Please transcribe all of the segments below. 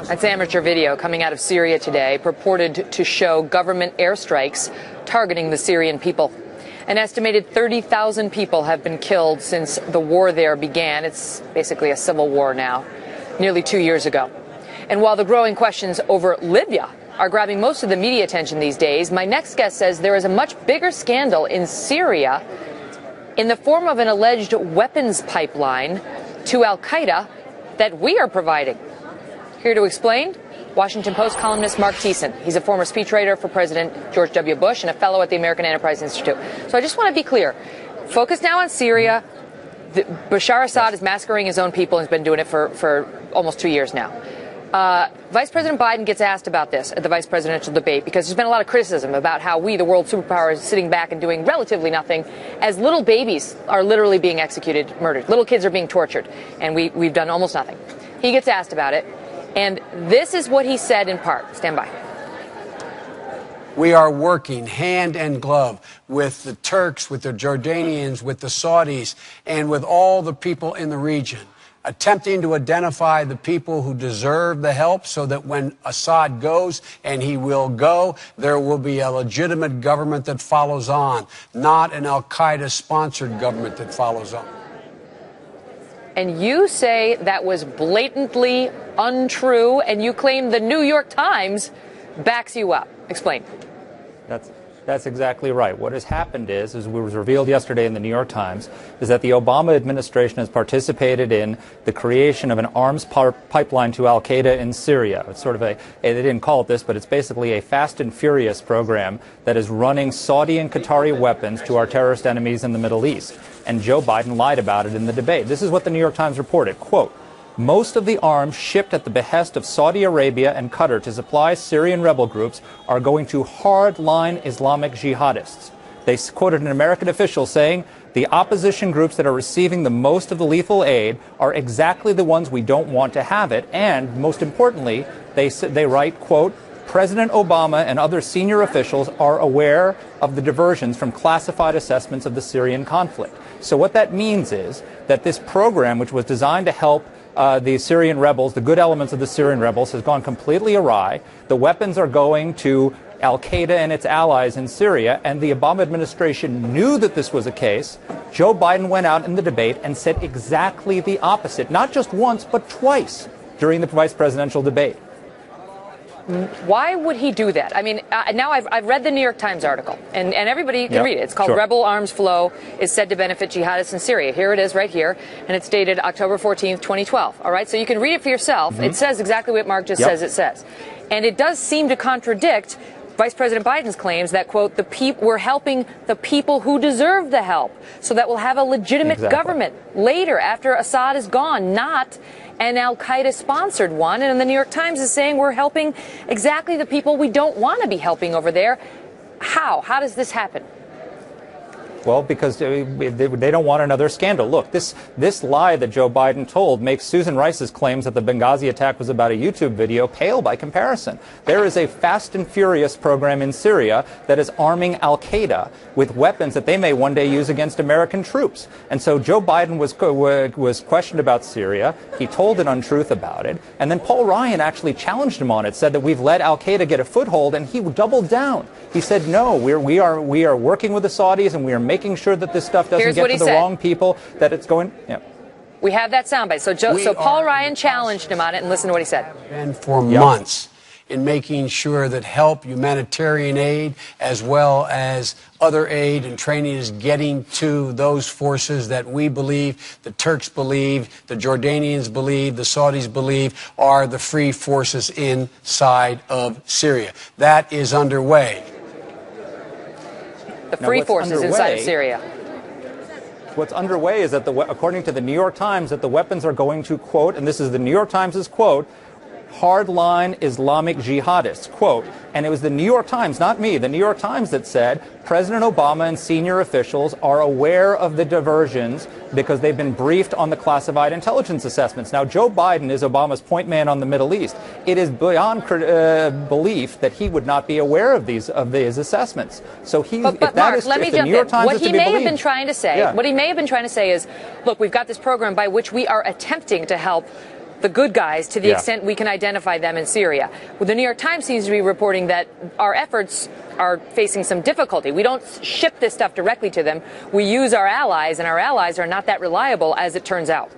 That's amateur video coming out of Syria today, purported to show government airstrikes targeting the Syrian people. An estimated 30,000 people have been killed since the war there began. It's basically a civil war now, nearly 2 years ago. And while the growing questions over Libya are grabbing most of the media attention these days, my next guest says there is a much bigger scandal in Syria in the form of an alleged weapons pipeline to Al-Qaeda that we are providing. Here to explain, Washington Post columnist Mark Thiessen. He's a former speechwriter for President George W. Bush and a fellow at the American Enterprise Institute. So I just want to be clear. Focus now on Syria. Bashar Assad is massacring his own people and has been doing it for almost 2 years now. Vice President Biden gets asked about this at the vice presidential debate because there's been a lot of criticism about how we, the world superpower, is sitting back and doing relatively nothing as little babies are literally being executed, murdered. Little kids are being tortured, and we've done almost nothing. He gets asked about it, and this is what he said in part. Stand by. We are working hand and glove with the Turks, with the Jordanians, with the Saudis, and with all the people in the region, attempting to identify the people who deserve the help so that when Assad goes, and he will go, there will be a legitimate government that follows on, not an al-Qaeda-sponsored government that follows on. And you say that was blatantly untrue, and you claim the New York Times backs you up. Explain. That's exactly right. What has happened is, as was revealed yesterday in the New York Times, is that the Obama administration has participated in the creation of an arms pipeline to Al-Qaeda in Syria. It's sort of they didn't call it this, but it's basically a fast and furious program that is running Saudi and Qatari weapons to our terrorist enemies in the Middle East. And Joe Biden lied about it in the debate. This is what the New York Times reported, quote, "Most of the arms shipped at the behest of Saudi Arabia and Qatar to supply Syrian rebel groups are going to hardline Islamic jihadists." They quoted an American official saying, "The opposition groups that are receiving the most of the lethal aid are exactly the ones we don't want to have it." And most importantly, they write, quote, "President Obama and other senior officials are aware of the diversions from classified assessments of the Syrian conflict." So what that means is that this program, which was designed to help the Syrian rebels, the good elements of the Syrian rebels, has gone completely awry. The weapons are going to Al-Qaeda and its allies in Syria, and the Obama administration knew that this was the case. Joe Biden went out in the debate and said exactly the opposite, not just once, but twice during the vice presidential debate. Why would he do that? I mean, now I've read the New York Times article, and everybody can read it. It's called Rebel Arms Flow is said to benefit jihadists in Syria. Here it is right here, and it's dated October 14th, 2012. All right, so you can read it for yourself. Mm-hmm. It says exactly what Mark just says it says. And it does seem to contradict Vice President Biden's claims that, quote, we're helping the people who deserve the help so that we'll have a legitimate government later after Assad is gone, not an al-Qaeda-sponsored one. And the New York Times is saying we're helping exactly the people we don't want to be helping over there. How? How does this happen? Well, because they don't want another scandal. Look, this lie that Joe Biden told makes Susan Rice's claims that the Benghazi attack was about a YouTube video pale by comparison. There is a fast and furious program in Syria that is arming Al-Qaeda with weapons that they may one day use against American troops. And so Joe Biden was questioned about Syria. He told an untruth about it. And then Paul Ryan actually challenged him on it, said that we've let Al-Qaeda get a foothold, and he doubled down. He said, no, we are working with the Saudis, and we are making sure that this stuff doesn't get to the wrong people, that it's going. Yeah. We have that soundbite. So Paul Ryan challenged him on it, and listen to what he said. And for months in making sure that help, humanitarian aid, as well as other aid and training is getting to those forces that we believe, the Turks believe, the Jordanians believe, the Saudis believe are the free forces inside of Syria. That is underway. The free forces inside of Syria. What's underway is that, according to the New York Times, that the weapons are going to, quote, and this is the New York Times' quote, hardline Islamic jihadists, quote. And it was the New York Times, not me, the New York Times that said President Obama and senior officials are aware of the diversions because they've been briefed on the classified intelligence assessments. Now, Joe Biden is Obama's point man on the Middle East. It is beyond belief that he would not be aware of these assessments. So if Mark, let me jump in. What he may have been trying to say, what he may have been trying to say is, look, we've got this program by which we are attempting to help the good guys to the extent we can identify them in Syria. Well, the New York Times seems to be reporting that our efforts are facing some difficulty. We don't ship this stuff directly to them. We use our allies, and our allies are not that reliable, as it turns out.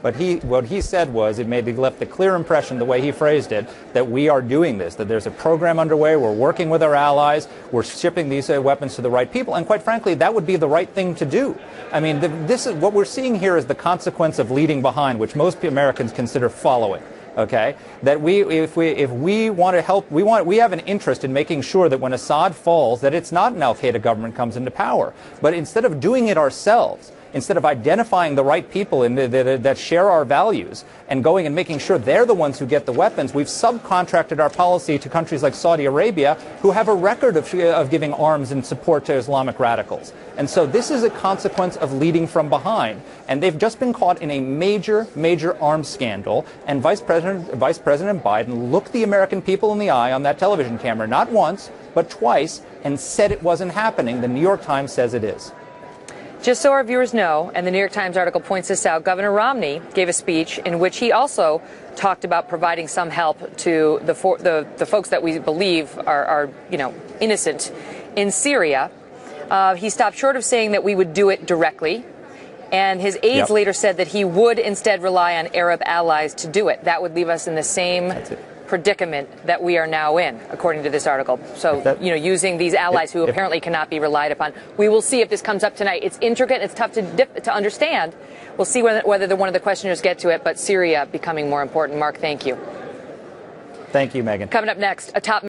But what he said was, it left the clear impression, the way he phrased it, that we are doing this, that there's a program underway, we're working with our allies, we're shipping these weapons to the right people, and quite frankly, that would be the right thing to do. I mean, this is what we're seeing here is the consequence of leading behind, which most Americans consider following. Okay, that if we want to help, we have an interest in making sure that when Assad falls, that it's not an al-Qaeda government comes into power. But instead of doing it ourselves, instead of identifying the right people that share our values and going and making sure they're the ones who get the weapons, we've subcontracted our policy to countries like Saudi Arabia, who have a record of giving arms and support to Islamic radicals. And so this is a consequence of leading from behind. And they've just been caught in a major, major arms scandal. And Vice President Biden looked the American people in the eye on that television camera, not once, but twice, and said it wasn't happening. The New York Times says it is. Just so our viewers know, and the New York Times article points this out, Governor Romney gave a speech in which he also talked about providing some help to the folks that we believe are innocent in Syria. He stopped short of saying that we would do it directly, and his aides later said that he would instead rely on Arab allies to do it. That would leave us in the same predicament that we are now in, according to this article. So, using these allies who apparently cannot be relied upon. We will see if this comes up tonight. It's intricate. It's tough to understand. We'll see whether one of the questioners get to it, but Syria becoming more important. Mark, thank you. Thank you, Megan. Coming up next, a top